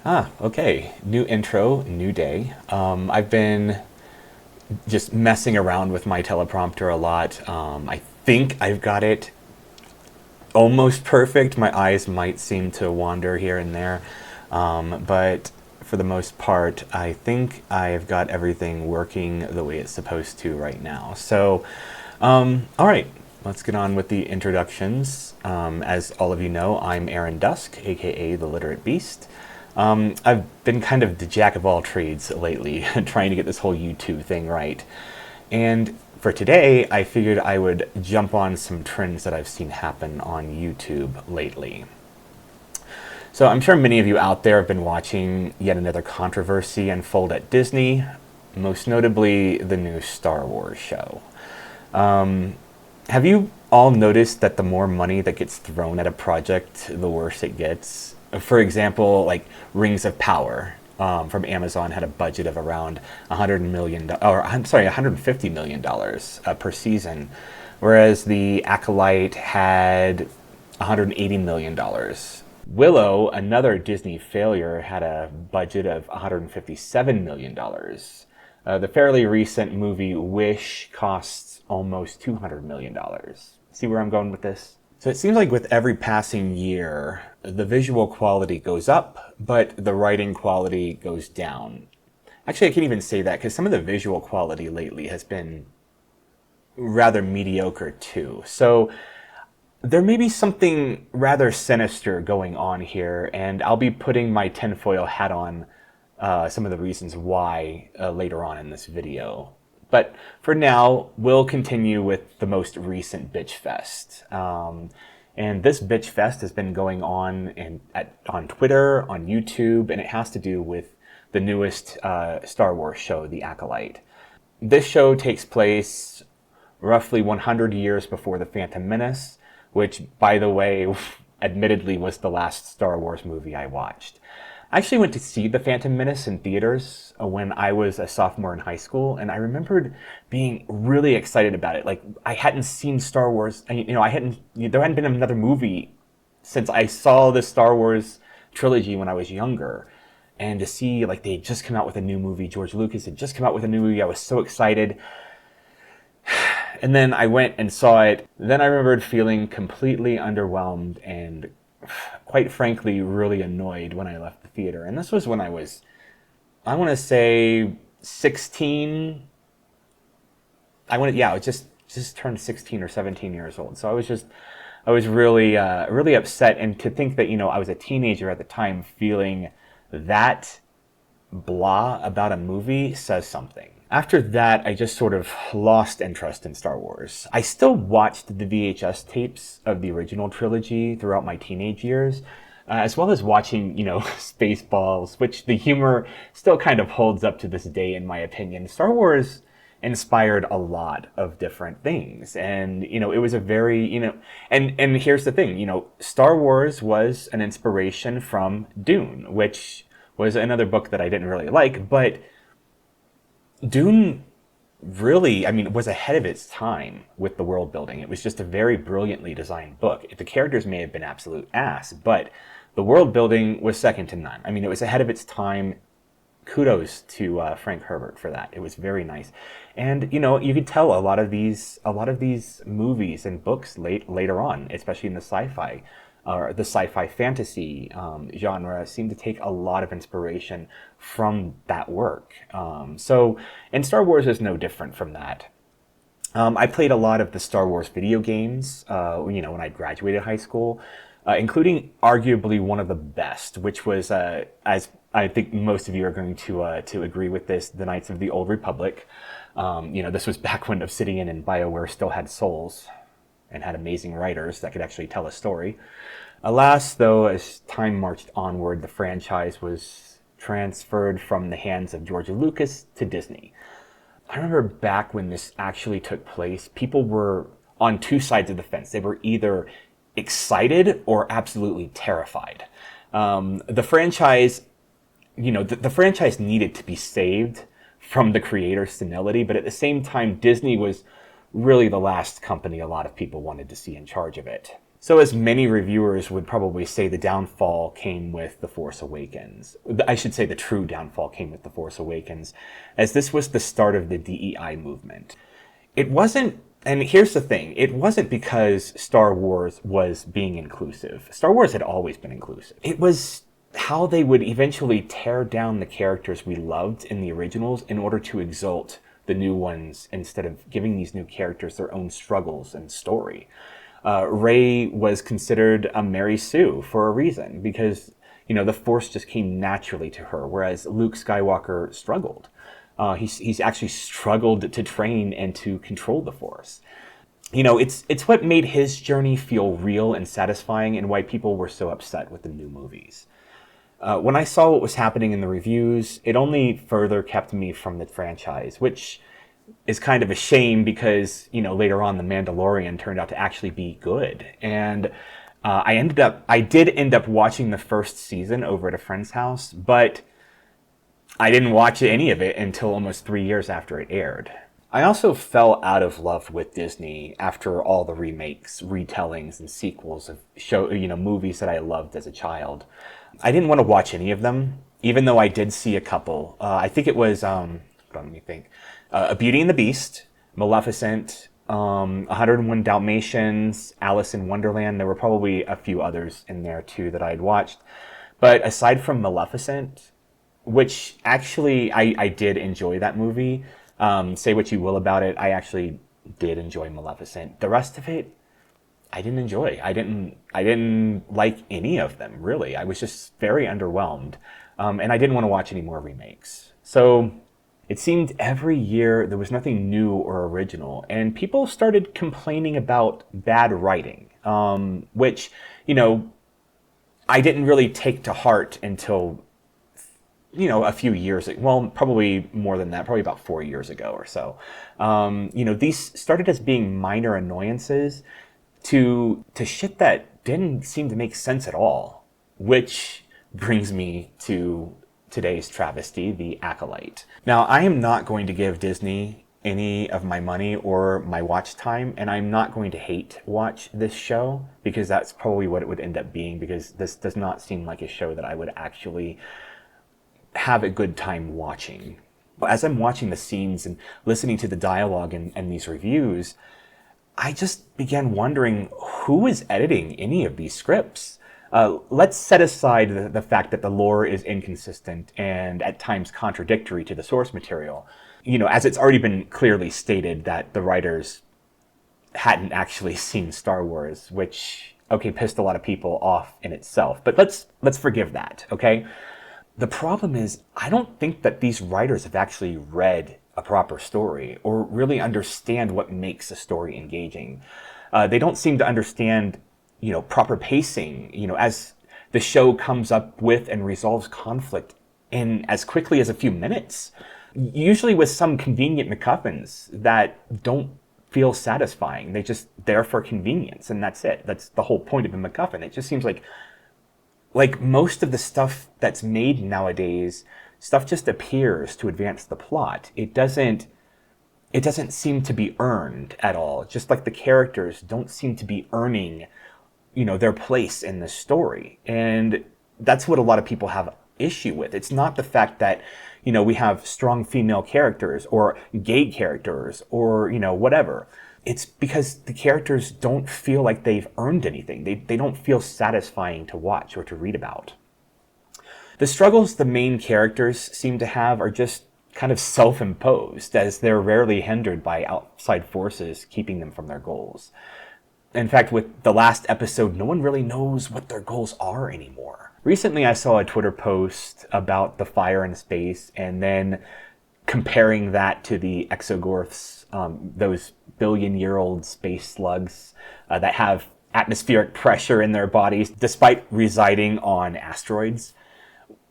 Okay. New intro, new day. I've been just messing around with my teleprompter a lot. I think I've got it almost perfect. My eyes might seem to wander here and there. But for the most part, I think I've got everything working the way it's supposed to right now. All right, let's get on with the introductions. As all of you know, I'm Aaron Dusk, aka the Literate Beast. I've been kind of the jack of all trades lately, trying to get this whole YouTube thing right. And for today, I figured I would jump on some trends that I've seen happen on YouTube lately. So I'm sure many of you out there have been watching yet another controversy unfold at Disney, most notably the new Star Wars show. Have you all noticed that the more money that gets thrown at a project, the worse it gets? For example, like Rings of Power from Amazon had a budget of around $150 million per season, whereas the Acolyte had $180 million. Willow, another Disney failure, had a budget of $157 million. The fairly recent movie Wish costs almost $200 million. See where I'm going with this? So it seems like with every passing year, the visual quality goes up, but the writing quality goes down. Actually, I can't even say that because some of the visual quality lately has been rather mediocre too. So there may be something rather sinister going on here, and I'll be putting my tinfoil hat on some of the reasons why later on in this video. But for now, we'll continue with the most recent Bitch Fest. And this Bitch Fest has been going on on Twitter, on YouTube, and it has to do with the newest Star Wars show, The Acolyte. This show takes place roughly 100 years before The Phantom Menace, which, by the way, admittedly was the last Star Wars movie I watched. I actually went to see The Phantom Menace in theaters when I was a sophomore in high school, and I remembered being really excited about it. Like, I hadn't seen Star Wars, there hadn't been another movie since I saw the Star Wars trilogy when I was younger. And to see, like, they had just come out with a new movie, George Lucas had just come out with a new movie, I was so excited. And then I went and saw it. Then I remembered feeling completely underwhelmed and, quite frankly, really annoyed when I left the theater. And this was when I was, I want to say, 16. I just turned 16 or 17 years old. So I was really, really upset. And to think that, I was a teenager at the time feeling that blah about a movie says something. After that, I just sort of lost interest in Star Wars. I still watched the VHS tapes of the original trilogy throughout my teenage years, as well as watching, Spaceballs, which the humor still kind of holds up to this day, in my opinion. Star Wars inspired a lot of different things. And, it was a very, and here's the thing, Star Wars was an inspiration from Dune, which was another book that I didn't really like, but Dune really, was ahead of its time with the world building. It was just a very brilliantly designed book. The characters may have been absolute ass, but the world building was second to none. It was ahead of its time. Kudos to Frank Herbert for that. It was very nice. And, you could tell a lot of these movies and books later on, especially in the sci-fi or the sci-fi fantasy genre, seem to take a lot of inspiration from that work. And Star Wars is no different from that. I played a lot of the Star Wars video games, when I graduated high school, including arguably one of the best, which was, as I think most of you are going to agree with this, the Knights of the Old Republic. This was back when Obsidian and BioWare still had souls and had amazing writers that could actually tell a story. Alas, though, as time marched onward, the franchise was transferred from the hands of George Lucas to Disney. I remember back when this actually took place, people were on two sides of the fence. They were either excited or absolutely terrified. The franchise, the franchise needed to be saved from the creator's senility, but at the same time, Disney was really the last company a lot of people wanted to see in charge of it. So as many reviewers would probably say, the downfall came with The Force Awakens. I should say the true downfall came with The Force Awakens, as this was the start of the DEI movement. It wasn't, and here's the thing, it wasn't because Star Wars was being inclusive. Star Wars had always been inclusive. It was how they would eventually tear down the characters we loved in the originals in order to exalt the new ones instead of giving these new characters their own struggles and story. Rey was considered a Mary Sue for a reason, because, the Force just came naturally to her, whereas Luke Skywalker struggled. He's actually struggled to train and to control the Force. It's what made his journey feel real and satisfying, and why people were so upset with the new movies. When I saw what was happening in the reviews, it only further kept me from the franchise, which is kind of a shame because, later on The Mandalorian turned out to actually be good. And I did end up watching the first season over at a friend's house, but I didn't watch any of it until almost 3 years after it aired. I also fell out of love with Disney after all the remakes, retellings, and sequels of movies that I loved as a child. I didn't want to watch any of them, even though I did see a couple. I think it was, let me think. A Beauty and the Beast, Maleficent, 101 Dalmatians, Alice in Wonderland. There were probably a few others in there too that I had watched. But aside from Maleficent, which actually I did enjoy that movie. Say what you will about it, I actually did enjoy Maleficent. The rest of it, I didn't enjoy. I didn't like any of them, really. I was just very underwhelmed. And I didn't want to watch any more remakes. So it seemed every year there was nothing new or original, and people started complaining about bad writing, which, I didn't really take to heart until, a few years, well, probably more than that, probably about 4 years ago or so. These started as being minor annoyances to shit that didn't seem to make sense at all, which brings me to today's travesty, The Acolyte. Now, I am not going to give Disney any of my money or my watch time, and I'm not going to hate watch this show, because that's probably what it would end up being, because this does not seem like a show that I would actually have a good time watching. As I'm watching the scenes and listening to the dialogue and these reviews, I just began wondering who is editing any of these scripts. Let's set aside the fact that the lore is inconsistent and at times contradictory to the source material. As it's already been clearly stated that the writers hadn't actually seen Star Wars, which, pissed a lot of people off in itself. But let's forgive that, okay? The problem is, I don't think that these writers have actually read a proper story or really understand what makes a story engaging. They don't seem to understand, proper pacing, as the show comes up with and resolves conflict in as quickly as a few minutes, usually with some convenient MacGuffins that don't feel satisfying. They're just there for convenience, and that's it. That's the whole point of a MacGuffin. It just seems like most of the stuff that's made nowadays, stuff just appears to advance the plot. It doesn't seem to be earned at all. Just like the characters don't seem to be earning, their place in the story. And that's what a lot of people have issue with. It's not the fact that, we have strong female characters or gay characters or, whatever. It's because the characters don't feel like they've earned anything. They don't feel satisfying to watch or to read about. The struggles the main characters seem to have are just kind of self-imposed, as they're rarely hindered by outside forces keeping them from their goals. In fact, with the last episode, no one really knows what their goals are anymore. Recently, I saw a Twitter post about the fire in space, and then comparing that to the exogorths, those billion-year-old space slugs that have atmospheric pressure in their bodies despite residing on asteroids.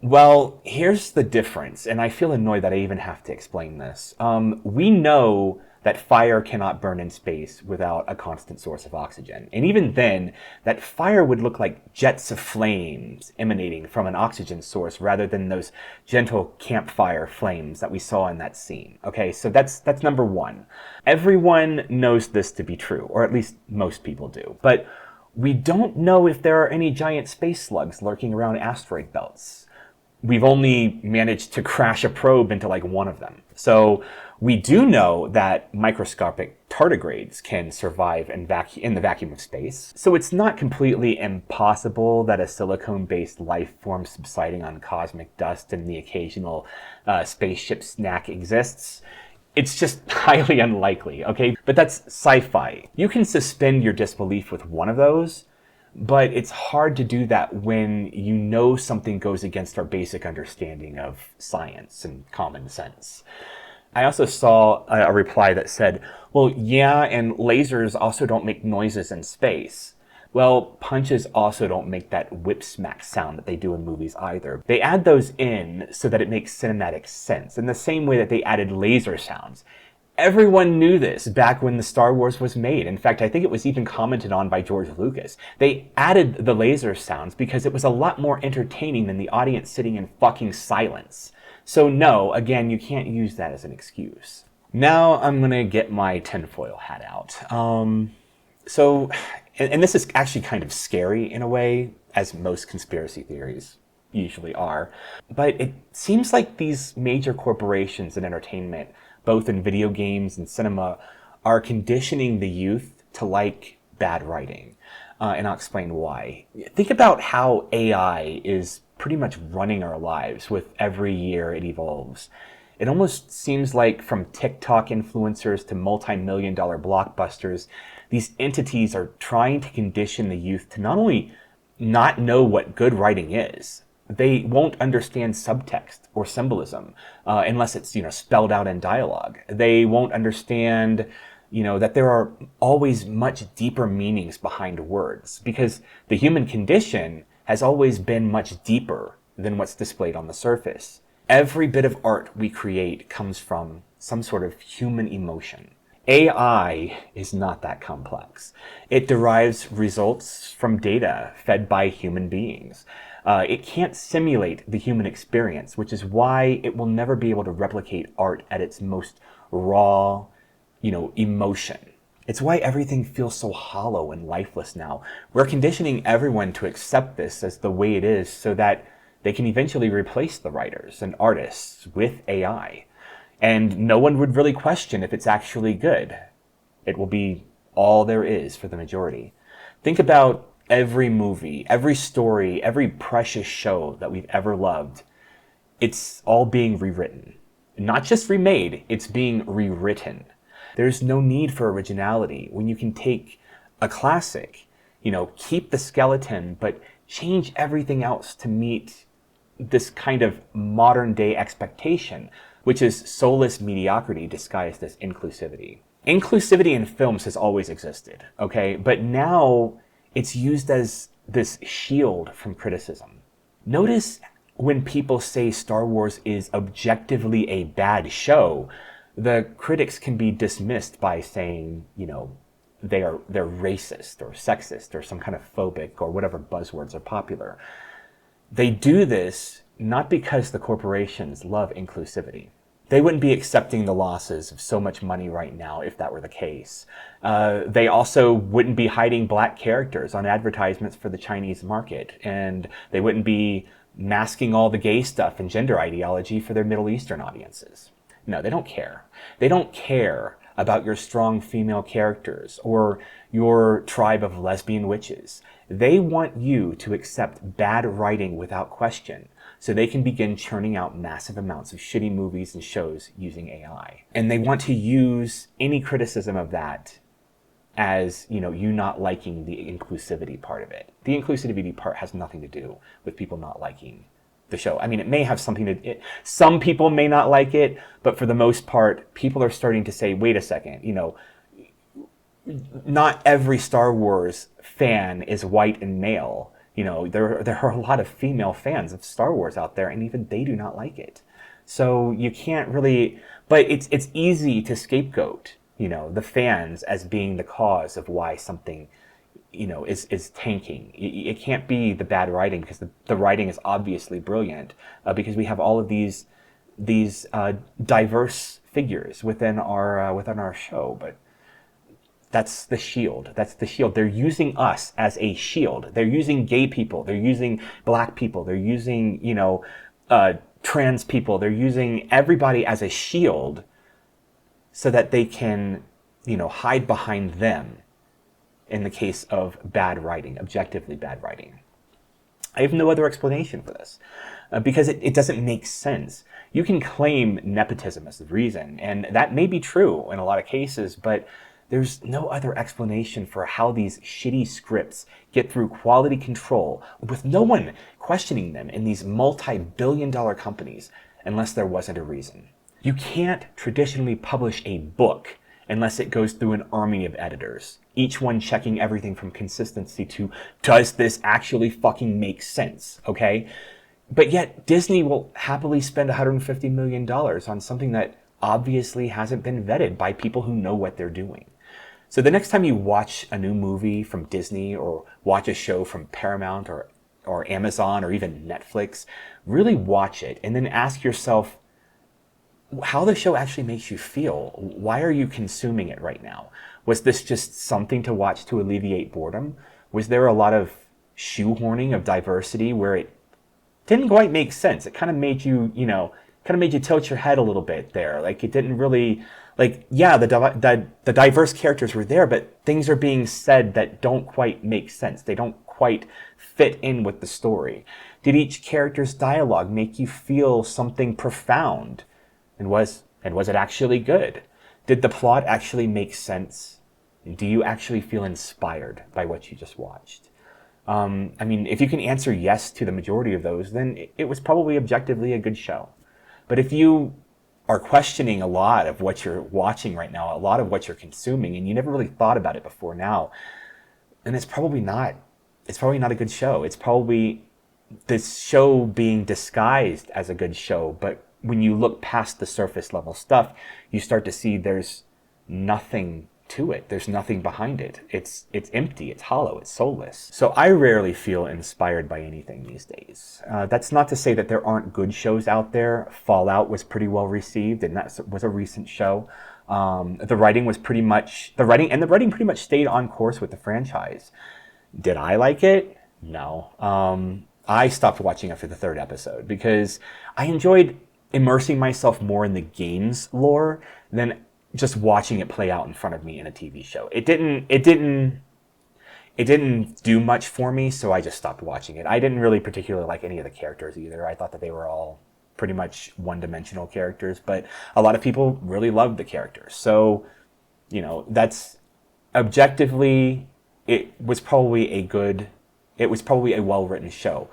Well, here's the difference, and I feel annoyed that I even have to explain this. We know that fire cannot burn in space without a constant source of oxygen. And even then, that fire would look like jets of flames emanating from an oxygen source rather than those gentle campfire flames that we saw in that scene. Okay, so that's number one. Everyone knows this to be true, or at least most people do. But We don't know if there are any giant space slugs lurking around asteroid belts. We've only managed to crash a probe into like one of them. So we do know that microscopic tardigrades can survive in the vacuum of space. So it's not completely impossible that a silicone-based life form subsiding on cosmic dust and the occasional spaceship snack exists. It's just highly unlikely, okay? But that's sci-fi. You can suspend your disbelief with one of those, but it's hard to do that when you know something goes against our basic understanding of science and common sense. I also saw a reply that said, well, yeah, and lasers also don't make noises in space. Well, punches also don't make that whip smack sound that they do in movies either. They add those in so that it makes cinematic sense, in the same way that they added laser sounds. Everyone knew this back when the Star Wars was made. In fact, I think it was even commented on by George Lucas. They added the laser sounds because it was a lot more entertaining than the audience sitting in fucking silence. So no, again, you can't use that as an excuse. Now I'm gonna get my tinfoil hat out. And this is actually kind of scary in a way, as most conspiracy theories usually are. But it seems like these major corporations in entertainment, both in video games and cinema, are conditioning the youth to like bad writing. And I'll explain why. Think about how AI is pretty much running our lives with every year it evolves. It almost seems like from TikTok influencers to multi-million-dollar blockbusters, these entities are trying to condition the youth to not only not know what good writing is, they won't understand subtext or symbolism unless it's spelled out in dialogue. They won't understand that there are always much deeper meanings behind words, because the human condition has always been much deeper than what's displayed on the surface. Every bit of art we create comes from some sort of human emotion. AI is not that complex. It derives results from data fed by human beings. It can't simulate the human experience, which is why it will never be able to replicate art at its most raw, emotion. It's why everything feels so hollow and lifeless now. We're conditioning everyone to accept this as the way it is so that they can eventually replace the writers and artists with AI. And no one would really question if it's actually good. It will be all there is for the majority. Think about every movie, every story, every precious show that we've ever loved. It's all being rewritten. Not just remade, it's being rewritten. There's no need for originality when you can take a classic, keep the skeleton, but change everything else to meet this kind of modern day expectation, which is soulless mediocrity disguised as inclusivity. Inclusivity in films has always existed, okay? But now it's used as this shield from criticism. Notice when people say Star Wars is objectively a bad show, the critics can be dismissed by saying, they're racist or sexist or some kind of phobic or whatever buzzwords are popular. They do this not because the corporations love inclusivity. They wouldn't be accepting the losses of so much money right now if that were the case. They also wouldn't be hiding black characters on advertisements for the Chinese market, and they wouldn't be masking all the gay stuff and gender ideology for their Middle Eastern audiences. No, they don't care. They don't care about your strong female characters or your tribe of lesbian witches. They want you to accept bad writing without question, so they can begin churning out massive amounts of shitty movies and shows using AI. And they want to use any criticism of that as, you not liking the inclusivity part of it. The inclusivity part has nothing to do with people not liking the show. I mean, it may have something to, some people may not like it, but for the most part, people are starting to say, wait a second, not every Star Wars fan is white and male. There are a lot of female fans of Star Wars out there, and even they do not like it. So you can't really, but it's easy to scapegoat, the fans as being the cause of why something, is tanking. It can't be the bad writing, because the writing is obviously brilliant, because we have all of these diverse figures within our show. But That's the shield. That's the shield. They're using us as a shield. They're using gay people. They're using black people. They're using, trans people. They're using everybody as a shield so that they can, hide behind them in the case of bad writing, objectively bad writing. I have no other explanation for this because it doesn't make sense. You can claim nepotism as the reason, and that may be true in a lot of cases, but there's no other explanation for how these shitty scripts get through quality control with no one questioning them in these multi-billion-dollar companies unless there wasn't a reason. You can't traditionally publish a book unless it goes through an army of editors, each one checking everything from consistency to, does this actually fucking make sense, okay? But yet Disney will happily spend $150 million on something that obviously hasn't been vetted by people who know what they're doing. So the next time you watch a new movie from Disney or watch a show from Paramount or Amazon or even Netflix, really watch it and then ask yourself how the show actually makes you feel. Why are you consuming it right now? Was this just something to watch to alleviate boredom? Was there a lot of shoehorning of diversity where it didn't quite make sense? It kind of made you, tilt your head a little bit there. Like it didn't really, the diverse characters were there, but things are being said that don't quite make sense. They don't quite fit in with the story. Did each character's dialogue make you feel something profound? And was it actually good? Did the plot actually make sense? Do you actually feel inspired by what you just watched? If you can answer yes to the majority of those, then it was probably objectively a good show. But if you are questioning a lot of what you're watching right now, a lot of what you're consuming, and you never really thought about it before now, then it's probably not a good show. It's probably this show being disguised as a good show, but when you look past the surface level stuff, you start to see there's nothing to it. There's nothing behind it. It's empty, it's hollow, it's soulless. So I rarely feel inspired by anything these days. That's not to say that there aren't good shows out there. Fallout was pretty well received, and that was a recent show. The writing pretty much stayed on course with the franchise. Did I like it? No. I stopped watching after the third episode because I enjoyed immersing myself more in the game's lore than just watching it play out in front of me in a TV show. It didn't do much for me, so I just stopped watching it. I didn't really particularly like any of the characters either. I thought that they were all pretty much one-dimensional characters, but a lot of people really loved the characters. So, that's objectively, it was probably a well-written show.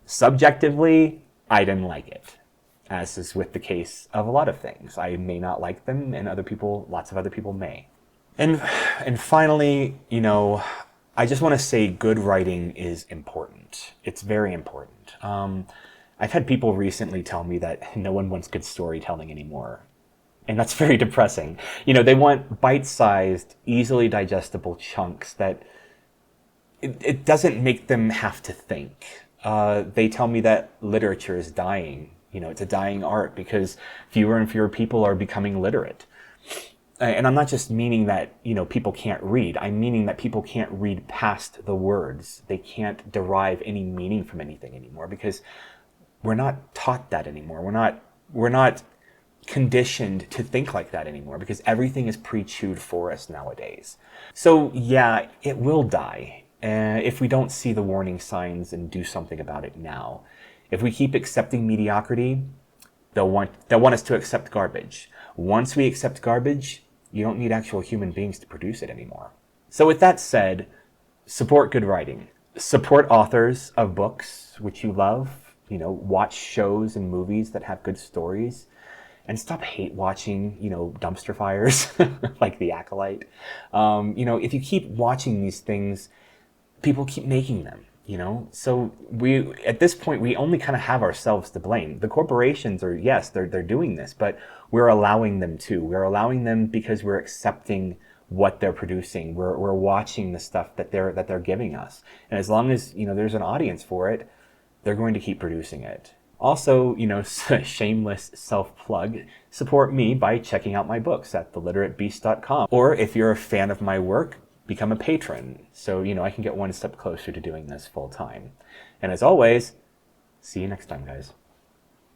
Subjectively, I didn't like it, as is with the case of a lot of things. I may not like them, and lots of other people may. And finally, I just want to say good writing is important. It's very important. I've had people recently tell me that no one wants good storytelling anymore. And that's very depressing. They want bite-sized, easily digestible chunks that it doesn't make them have to think. They tell me that literature is dying. It's a dying art because fewer and fewer people are becoming literate. And I'm not just meaning that, people can't read. I'm meaning that people can't read past the words. They can't derive any meaning from anything anymore because we're not taught that anymore. We're not conditioned to think like that anymore because everything is pre-chewed for us nowadays. So yeah, it will die if we don't see the warning signs and do something about it now. If we keep accepting mediocrity, they'll want us to accept garbage. Once we accept garbage, you don't need actual human beings to produce it anymore. So with that said, support good writing. Support authors of books which you love. Watch shows and movies that have good stories. And stop hate watching, dumpster fires like The Acolyte. If you keep watching these things, people keep making them. So at this point, we only kind of have ourselves to blame. The corporations are, yes, they're doing this, but we're allowing them to. We're allowing them because we're accepting what they're producing. We're watching the stuff that they're giving us. And as long as, there's an audience for it, they're going to keep producing it. Also, shameless self-plug, support me by checking out my books at theliteratebeast.com. Or if you're a fan of my work, become a patron. So, I can get one step closer to doing this full time. And as always, see you next time, guys.